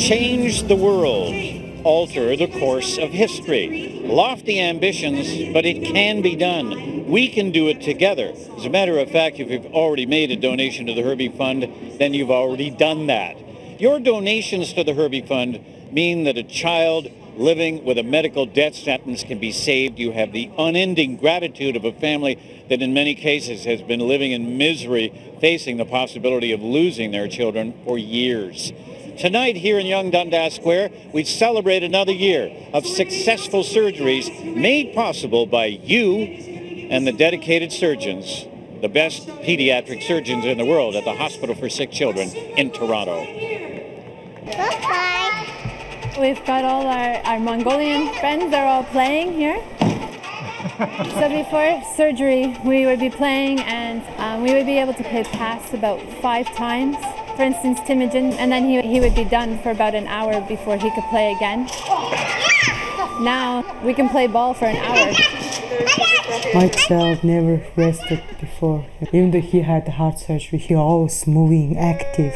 Change the world, alter the course of history. Lofty ambitions, but it can be done. We can do it together. As a matter of fact, if you've already made a donation to the Herbie Fund, then you've already done that. Your donations to the Herbie Fund mean that a child living with a medical death sentence can be saved. You have the unending gratitude of a family that in many cases has been living in misery, facing the possibility of losing their children for years. Tonight here in Yonge Dundas Square, we celebrate another year of successful surgeries made possible by you and the dedicated surgeons, the best pediatric surgeons in the world at the Hospital for Sick Children in Toronto. Bye-bye. We've got all our Mongolian friends, they're all playing here. So before surgery, we would be playing and we would be able to play pass about 5 times. For instance, Timogen, and then he would be done for about an hour before he could play again. Now we can play ball for an hour. My child never rested before. Even though he had the heart surgery, he always moving, active.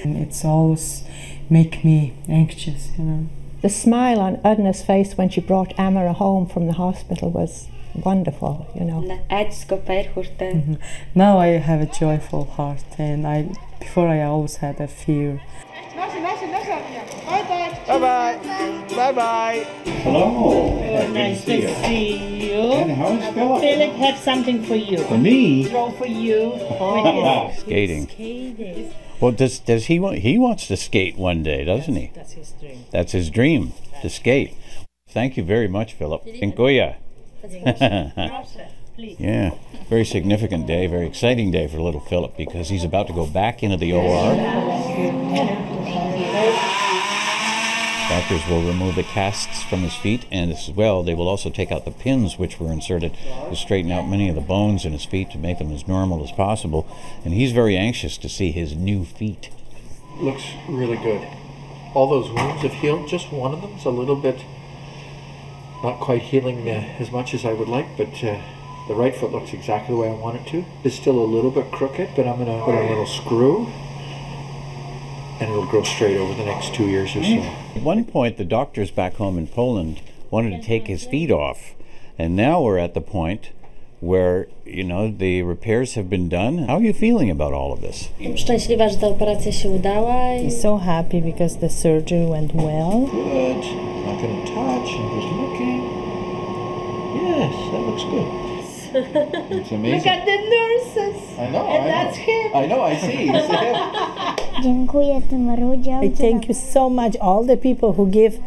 And it's always make me anxious, you know. The smile on Edna's face when she brought Amara home from the hospital was wonderful, you know. Now I have a joyful heart, and before I always had a fear. Bye-bye. Bye-bye. Hello. Nice to see you. And how's Philip? Philip had something for you. For me? Throw for you. Skating. Well, does he want? He wants to skate one day, doesn't he? That's his dream. That's his dream, to skate. Thank you very much, Philip. Dziękuję. Yeah, very significant day, very exciting day for little Philip because he's about to go back into the OR. Doctors will remove the casts from his feet, and as well, they will also take out the pins which were inserted to straighten out many of the bones in his feet to make them as normal as possible. And he's very anxious to see his new feet. Looks really good. All those wounds have healed. Just one of them's a little bit not quite healing as much as I would like, but the right foot looks exactly the way I want it to. It's still a little bit crooked, but I'm going to put a little screw and it'll grow straight over the next 2 years or so. At one point, the doctors back home in Poland wanted to take his feet off, and now we're at the point where, you know, the repairs have been done. How are you feeling about all of this? Szczęśliwa, że ta operacja się udała. He's so happy because the surgery went well. Good. Not going to touch. I'm just looking. Yes, that looks good. It's amazing. Look at the nurses. I know. And that's him. I know. I see. It's him. I thank you so much, all the people who give.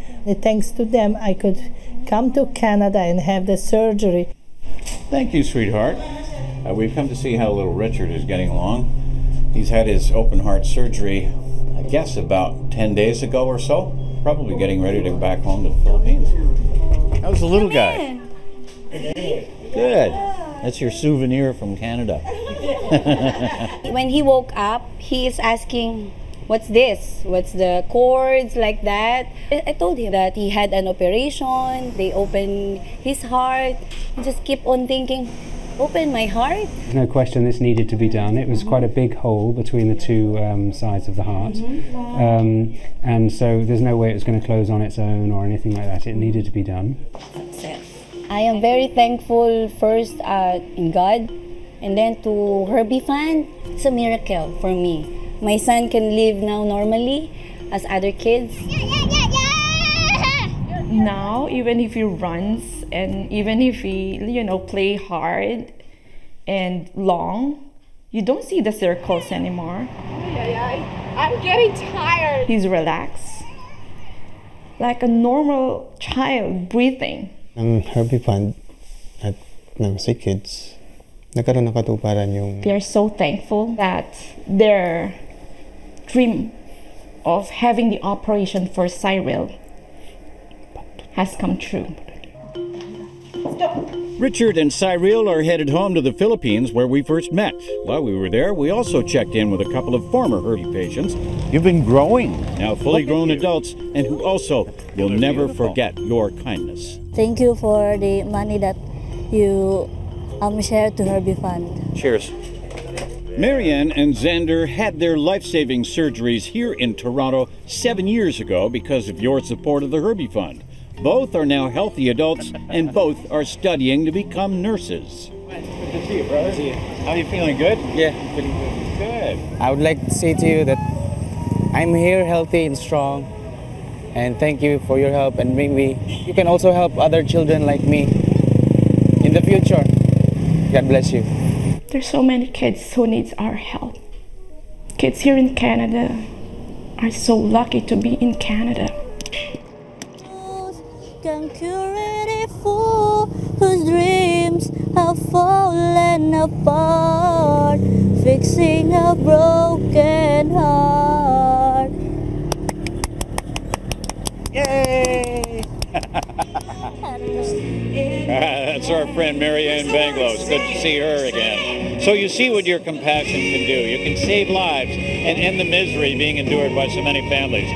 Thanks to them, I could come to Canada and have the surgery. Thank you, sweetheart. We've come to see how little Richard is getting along. He's had his open heart surgery, I guess, about 10 days ago or so. Probably getting ready to go back home to the Philippines. How's the little guy? Good. That's your souvenir from Canada. When he woke up, he is asking, what's this? What's the cords like that? I told him that he had an operation. They opened his heart. He just keep on thinking, open my heart? There's no question this needed to be done. It was quite a big hole between the two sides of the heart. And so there's no way it was going to close on its own or anything like that. It needed to be done. I am very thankful first in God and then to Herbie Fund. It's a miracle for me. My son can live now normally as other kids. Now, even if he runs and even if he, play hard and long, you don't see the circles anymore. I'm getting tired. He's relaxed, like a normal child breathing. Ang Herbie Fund at ng Sick Kids, nagkaroon ng katuparan yung... They are so thankful that their dream of having the operation for Cyril has come true. Richard and Cyril are headed home to the Philippines where we first met. While we were there, we also checked in with a couple of former Herbie patients. You've been growing, now fully grown adults, and who also will never forget your kindness. Thank you for the money that you share to Herbie Fund. Cheers. Marianne and Xander had their life-saving surgeries here in Toronto 7 years ago because of your support of the Herbie Fund. Both are now healthy adults and both are studying to become nurses. Good to see you, brother. How are you feeling? Good? Yeah. Good. I would like to say to you that I'm here healthy and strong, and thank you for your help, and maybe you can also help other children like me in the future. God bless you. There's so many kids who needs our help. Kids here in Canada are so lucky to be in Canada. Whose dreams have fallen apart, fixing a broken heart. Yay! That's our friend Marianne Banglos. Good to see her again. So you see what your compassion can do. You can save lives and end the misery being endured by so many families.